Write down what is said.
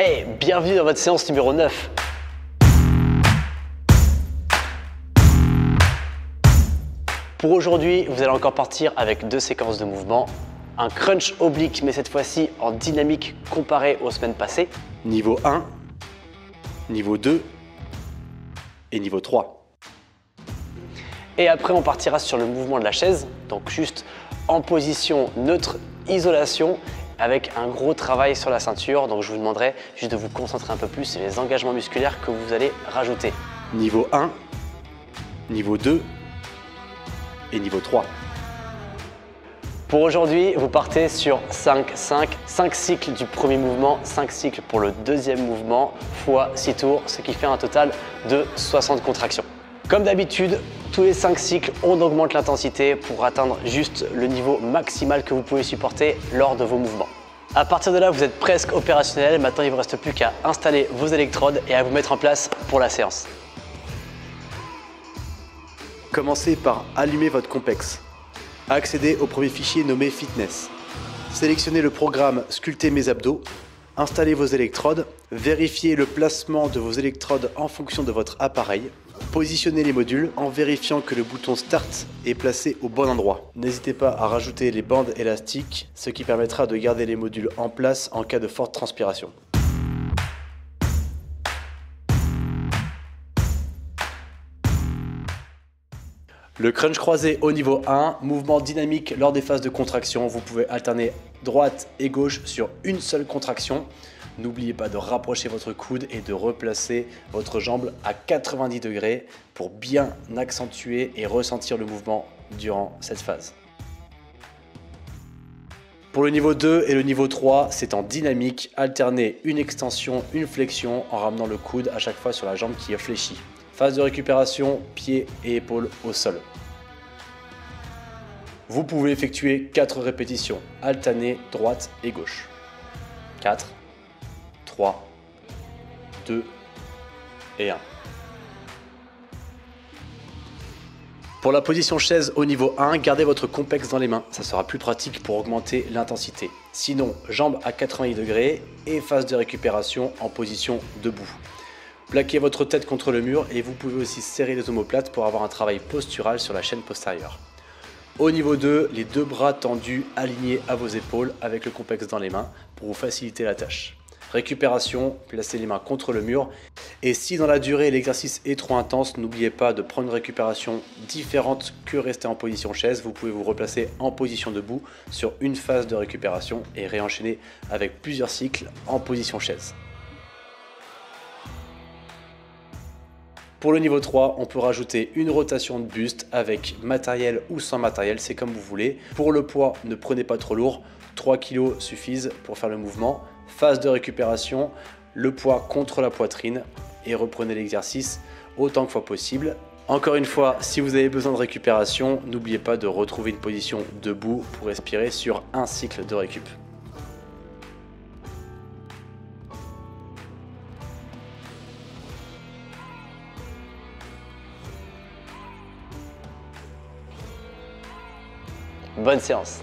Hey, bienvenue dans votre séance numéro 9. Pour aujourd'hui, vous allez encore partir avec 2 séquences de mouvements. Un crunch oblique, mais cette fois-ci en dynamique comparé aux semaines passées. Niveau 1, niveau 2 et niveau 3. Et après, on partira sur le mouvement de la chaise, donc juste en position neutre, isolation, avec un gros travail sur la ceinture. Donc je vous demanderai juste de vous concentrer un peu plus sur les engagements musculaires que vous allez rajouter. Niveau 1, niveau 2 et niveau 3. Pour aujourd'hui, vous partez sur 5 cycles du premier mouvement, 5 cycles pour le deuxième mouvement, fois 6 tours, ce qui fait un total de 60 contractions. Comme d'habitude, tous les 5 cycles, on augmente l'intensité pour atteindre juste le niveau maximal que vous pouvez supporter lors de vos mouvements. À partir de là, vous êtes presque opérationnel. Maintenant, il ne vous reste plus qu'à installer vos électrodes et à vous mettre en place pour la séance. Commencez par allumer votre complexe. Accédez au premier fichier nommé Fitness. Sélectionnez le programme Sculpter mes abdos. Installez vos électrodes. Vérifiez le placement de vos électrodes en fonction de votre appareil. Positionnez les modules en vérifiant que le bouton Start est placé au bon endroit. N'hésitez pas à rajouter les bandes élastiques, ce qui permettra de garder les modules en place en cas de forte transpiration. Le crunch croisé au niveau 1, mouvement dynamique lors des phases de contraction. Vous pouvez alterner droite et gauche sur une seule contraction. N'oubliez pas de rapprocher votre coude et de replacer votre jambe à 90 degrés pour bien accentuer et ressentir le mouvement durant cette phase. Pour le niveau 2 et le niveau 3, c'est en dynamique, alternez une extension, une flexion en ramenant le coude à chaque fois sur la jambe qui est fléchie. Phase de récupération, pieds et épaules au sol. Vous pouvez effectuer 4 répétitions, alterner droite et gauche. 4, 3, 2 et 1. Pour la position chaise au niveau 1, gardez votre complexe dans les mains, ça sera plus pratique pour augmenter l'intensité. Sinon, jambes à 90 degrés et phase de récupération en position debout. Plaquez votre tête contre le mur et vous pouvez aussi serrer les omoplates pour avoir un travail postural sur la chaîne postérieure. Au niveau 2, les 2 bras tendus alignés à vos épaules avec le complexe dans les mains pour vous faciliter la tâche. Récupération, placez les mains contre le mur. Et si dans la durée l'exercice est trop intense, n'oubliez pas de prendre une récupération différente que rester en position chaise. Vous pouvez vous replacer en position debout sur une phase de récupération et réenchaîner avec plusieurs cycles en position chaise. Pour le niveau 3, on peut rajouter une rotation de buste avec matériel ou sans matériel, c'est comme vous voulez. Pour le poids, ne prenez pas trop lourd, 3 kg suffisent pour faire le mouvement. Phase de récupération, le poids contre la poitrine et reprenez l'exercice autant que fois possible. Encore une fois, si vous avez besoin de récupération, n'oubliez pas de retrouver une position debout pour respirer sur un cycle de récup. Bonne séance.